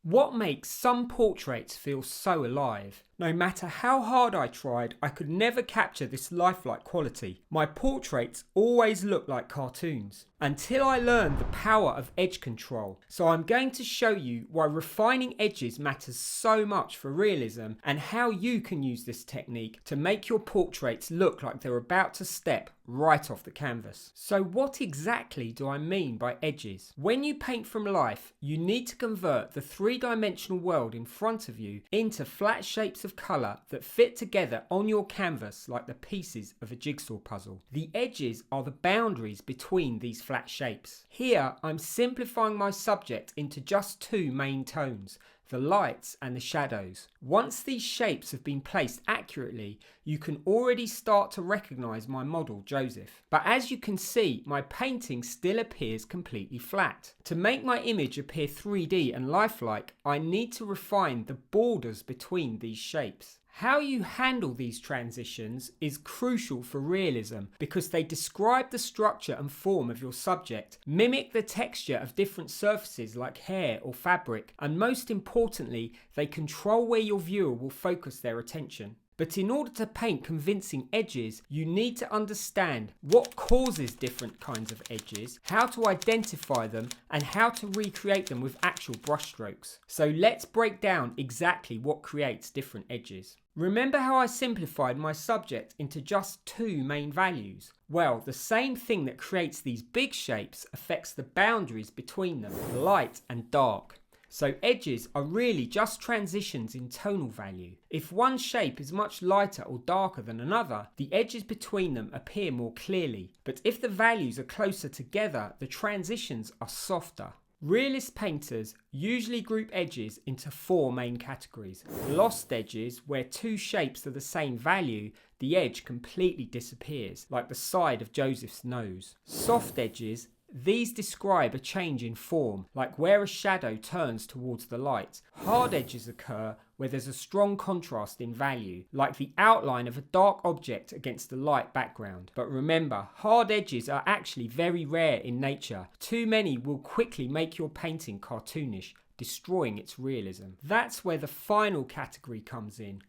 What makes some portraits feel so alive? No matter how hard I tried, I could never capture this lifelike quality. My portraits always look like cartoons. Until I learned the power of edge control. So I'm going to show you why refining edges matters so much for realism and how you can use this technique to make your portraits look like they're about to step right off the canvas. So what exactly do I mean by edges? When you paint from life, you need to convert the three-dimensional world in front of you into flat shapes of colour that fit together on your canvas like the pieces of a jigsaw puzzle. The edges are the boundaries between these flat shapes. Here I'm simplifying my subject into just two main tones, the lights and the shadows. Once these shapes have been placed accurately, you can already start to recognise my model Joseph. But as you can see, my painting still appears completely flat. To make my image appear 3D and lifelike, I need to refine the borders between these shapes. How you handle these transitions is crucial for realism because they describe the structure and form of your subject, mimic the texture of different surfaces like hair or fabric, and most importantly, they control where your viewer will focus their attention. But in order to paint convincing edges, you need to understand what causes different kinds of edges, how to identify them, and how to recreate them with actual brushstrokes. So let's break down exactly what creates different edges. Remember how I simplified my subject into just two main values? Well, the same thing that creates these big shapes affects the boundaries between them, light and dark. So edges are really just transitions in tonal value. If one shape is much lighter or darker than another, the edges between them appear more clearly. But if the values are closer together, the transitions are softer. Realist painters usually group edges into four main categories. Lost edges, where two shapes are the same value, the edge completely disappears, like the side of Joseph's nose. Soft edges, these describe a change in form, like where a shadow turns towards the light. Hard edges occur where there's a strong contrast in value, like the outline of a dark object against a light background. But remember, hard edges are actually very rare in nature. Too many will quickly make your painting cartoonish, destroying its realism. That's where the final category comes in,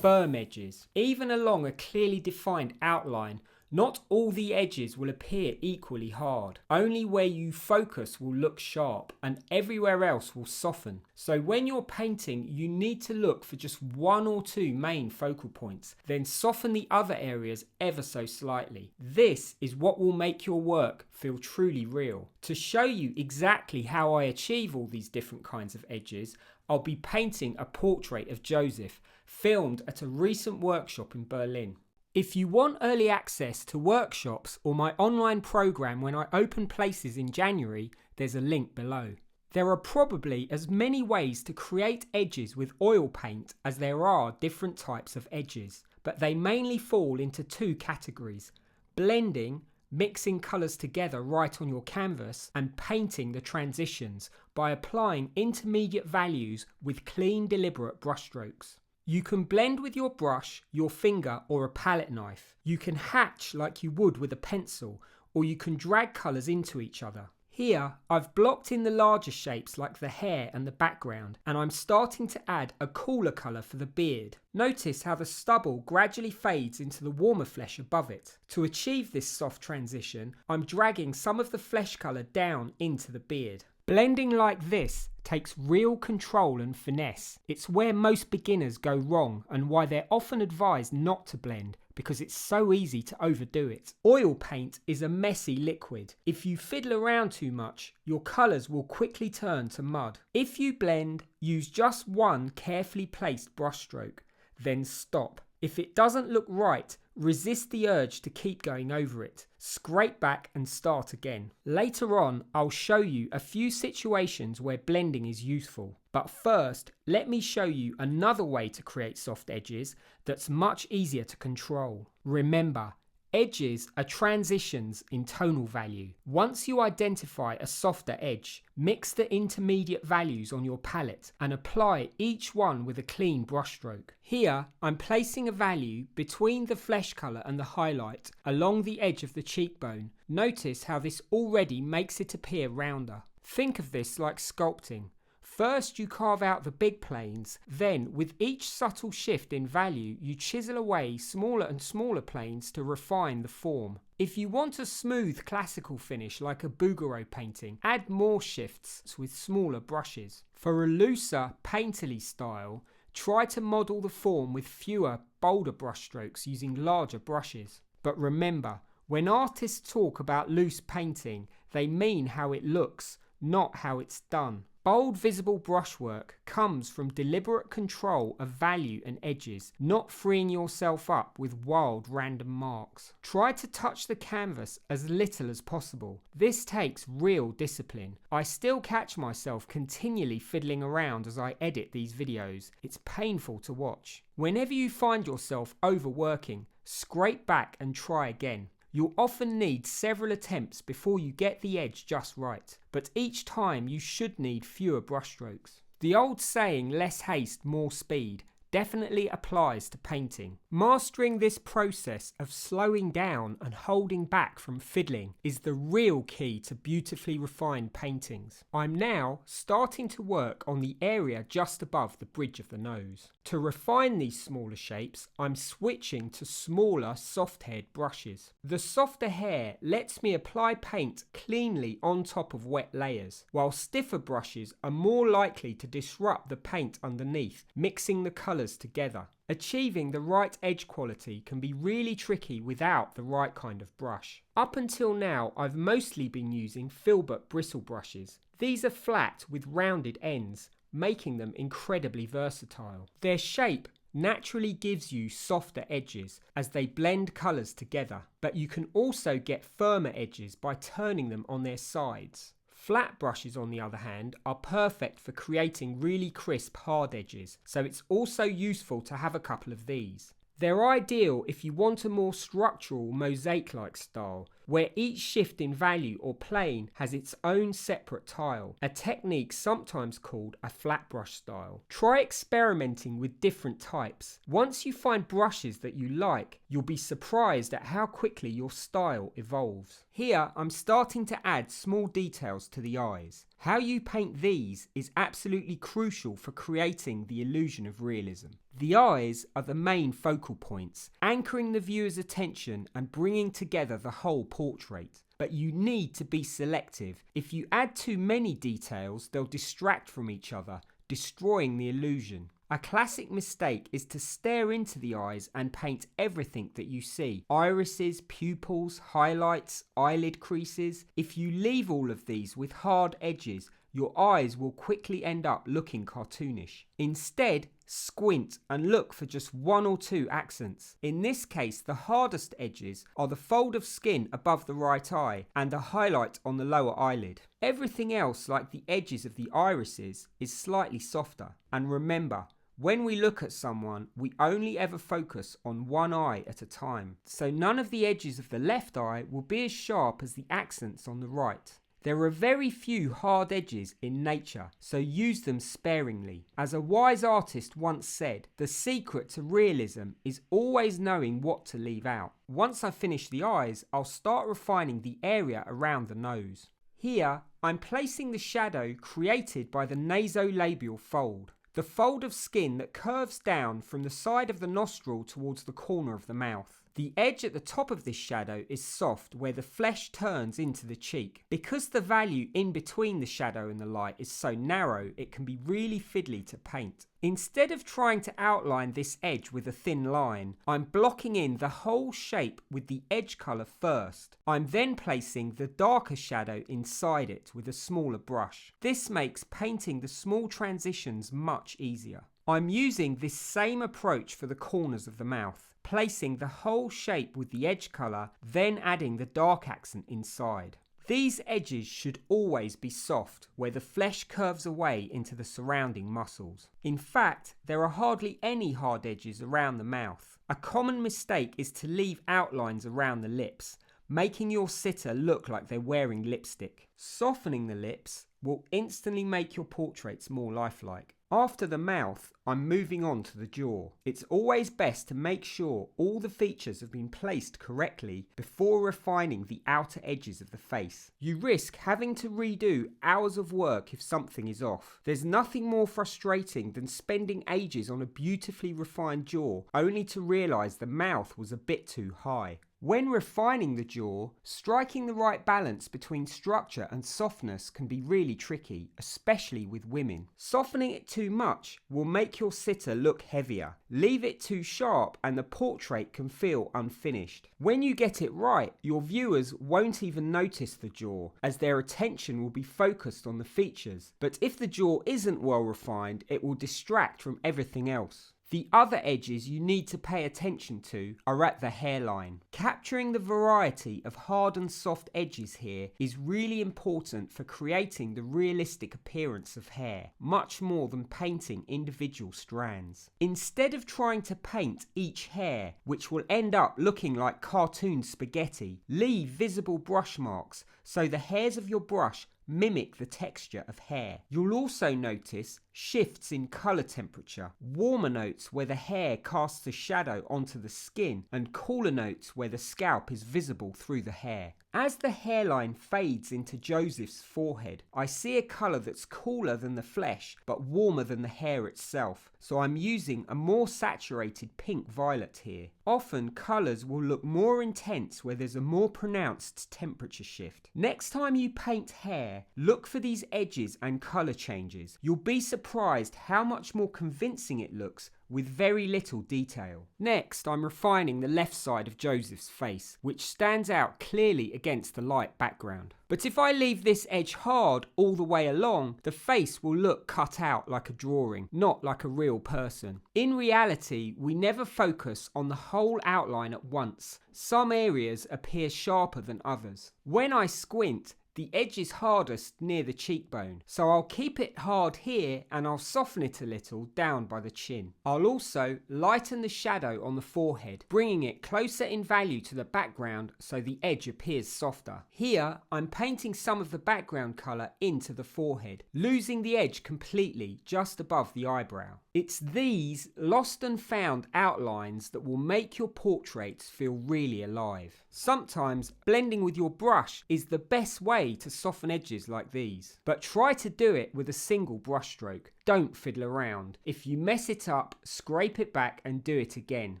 firm edges. Even along a clearly defined outline, not all the edges will appear equally hard. Only where you focus will look sharp and everywhere else will soften. So when you're painting, you need to look for just one or two main focal points, then soften the other areas ever so slightly. This is what will make your work feel truly real. To show you exactly how I achieve all these different kinds of edges, I'll be painting a portrait of Joseph, filmed at a recent workshop in Berlin. If you want early access to workshops or my online program when I open places in January, there's a link below. There are probably as many ways to create edges with oil paint as there are different types of edges, but they mainly fall into two categories: blending, mixing colours together right on your canvas, and painting the transitions by applying intermediate values with clean, deliberate brushstrokes. You can blend with your brush, your finger, or a palette knife. You can hatch like you would with a pencil, or you can drag colours into each other. Here, I've blocked in the larger shapes like the hair and the background, and I'm starting to add a cooler colour for the beard. Notice how the stubble gradually fades into the warmer flesh above it. To achieve this soft transition, I'm dragging some of the flesh colour down into the beard. Blending like this takes real control and finesse. It's where most beginners go wrong and why they're often advised not to blend, because it's so easy to overdo it. Oil paint is a messy liquid. If you fiddle around too much, your colours will quickly turn to mud. If you blend, use just one carefully placed brushstroke, then stop. If it doesn't look right, resist the urge to keep going over it. Scrape back and start again. Later on, I'll show you a few situations where blending is useful. But first, let me show you another way to create soft edges that's much easier to control. Remember, edges are transitions in tonal value. Once you identify a softer edge, mix the intermediate values on your palette and apply each one with a clean brushstroke. Here, I'm placing a value between the flesh colour and the highlight along the edge of the cheekbone. Notice how this already makes it appear rounder. Think of this like sculpting. First you carve out the big planes, then with each subtle shift in value you chisel away smaller and smaller planes to refine the form. If you want a smooth classical finish like a Bouguereau painting, add more shifts with smaller brushes. For a looser, painterly style, try to model the form with fewer, bolder brushstrokes using larger brushes. But remember, when artists talk about loose painting, they mean how it looks, not how it's done. Bold visible brushwork comes from deliberate control of value and edges, not freeing yourself up with wild random marks. Try to touch the canvas as little as possible. This takes real discipline. I still catch myself continually fiddling around as I edit these videos. It's painful to watch. Whenever you find yourself overworking, scrape back and try again. You'll often need several attempts before you get the edge just right, but each time you should need fewer brushstrokes. The old saying, less haste, more speed, definitely applies to painting. Mastering this process of slowing down and holding back from fiddling is the real key to beautifully refined paintings. I'm now starting to work on the area just above the bridge of the nose. To refine these smaller shapes, I'm switching to smaller soft-haired brushes. The softer hair lets me apply paint cleanly on top of wet layers, while stiffer brushes are more likely to disrupt the paint underneath, mixing the colours together. Achieving the right edge quality can be really tricky without the right kind of brush. Up until now, I've mostly been using Filbert bristle brushes. These are flat with rounded ends, making them incredibly versatile. Their shape naturally gives you softer edges as they blend colours together, but you can also get firmer edges by turning them on their sides. Flat brushes, on the other hand, are perfect for creating really crisp hard edges, so it's also useful to have a couple of these. They're ideal if you want a more structural mosaic-like style, where each shift in value or plane has its own separate tile, a technique sometimes called a flat brush style. Try experimenting with different types. Once you find brushes that you like, you'll be surprised at how quickly your style evolves. Here, I'm starting to add small details to the eyes. How you paint these is absolutely crucial for creating the illusion of realism. The eyes are the main focal points, anchoring the viewer's attention and bringing together the whole portrait. But you need to be selective. If you add too many details, they'll distract from each other, destroying the illusion. A classic mistake is to stare into the eyes and paint everything that you see. Irises, pupils, highlights, eyelid creases. If you leave all of these with hard edges, your eyes will quickly end up looking cartoonish. Instead, squint and look for just one or two accents. In this case, the hardest edges are the fold of skin above the right eye and the highlight on the lower eyelid. Everything else, like the edges of the irises, is slightly softer. And remember, when we look at someone, we only ever focus on one eye at a time. So none of the edges of the left eye will be as sharp as the accents on the right. There are very few hard edges in nature, so use them sparingly. As a wise artist once said, the secret to realism is always knowing what to leave out. Once I finish the eyes, I'll start refining the area around the nose. Here, I'm placing the shadow created by the nasolabial fold, the fold of skin that curves down from the side of the nostril towards the corner of the mouth. The edge at the top of this shadow is soft where the flesh turns into the cheek. Because the value in between the shadow and the light is so narrow, it can be really fiddly to paint. Instead of trying to outline this edge with a thin line, I'm blocking in the whole shape with the edge colour first. I'm then placing the darker shadow inside it with a smaller brush. This makes painting the small transitions much easier. I'm using this same approach for the corners of the mouth, placing the whole shape with the edge colour, then adding the dark accent inside. These edges should always be soft, where the flesh curves away into the surrounding muscles. In fact, there are hardly any hard edges around the mouth. A common mistake is to leave outlines around the lips. making your sitter look like they're wearing lipstick. Softening the lips will instantly make your portraits more lifelike. After the mouth, I'm moving on to the jaw. It's always best to make sure all the features have been placed correctly before refining the outer edges of the face. You risk having to redo hours of work if something is off. There's nothing more frustrating than spending ages on a beautifully refined jaw only to realise the mouth was a bit too high. When refining the jaw, striking the right balance between structure and softness can be really tricky, especially with women. Softening it too much will make your sitter look heavier. Leave it too sharp and the portrait can feel unfinished. When you get it right, your viewers won't even notice the jaw, as their attention will be focused on the features. But if the jaw isn't well refined, it will distract from everything else. The other edges you need to pay attention to are at the hairline. Capturing the variety of hard and soft edges here is really important for creating the realistic appearance of hair, much more than painting individual strands. Instead of trying to paint each hair, which will end up looking like cartoon spaghetti, leave visible brush marks so the hairs of your brush mimic the texture of hair. You'll also notice shifts in colour temperature, warmer notes where the hair casts a shadow onto the skin, and cooler notes where the scalp is visible through the hair. As the hairline fades into Joseph's forehead, I see a colour that's cooler than the flesh but warmer than the hair itself, so I'm using a more saturated pink violet here. Often colours will look more intense where there's a more pronounced temperature shift. Next time you paint hair, look for these edges and colour changes. You'll be surprised how much more convincing it looks with very little detail. Next, I'm refining the left side of Joseph's face, which stands out clearly against the light background. But if I leave this edge hard all the way along, the face will look cut out like a drawing, not like a real person. In reality, we never focus on the whole outline at once. Some areas appear sharper than others. When I squint, the edge is hardest near the cheekbone, so I'll keep it hard here and I'll soften it a little down by the chin. I'll also lighten the shadow on the forehead, bringing it closer in value to the background so the edge appears softer. Here, I'm painting some of the background colour into the forehead, losing the edge completely just above the eyebrow. It's these lost and found outlines that will make your portraits feel really alive. Sometimes blending with your brush is the best way to soften edges like these, but try to do it with a single brush stroke. Don't fiddle around. If you mess it up, scrape it back and do it again.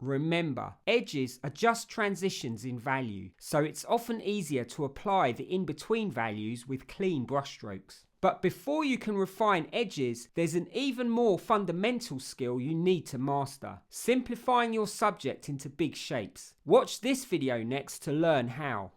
Remember, edges are just transitions in value, so it's often easier to apply the in-between values with clean brush strokes. But before you can refine edges, there's an even more fundamental skill you need to master: simplifying your subject into big shapes. Watch this video next to learn how.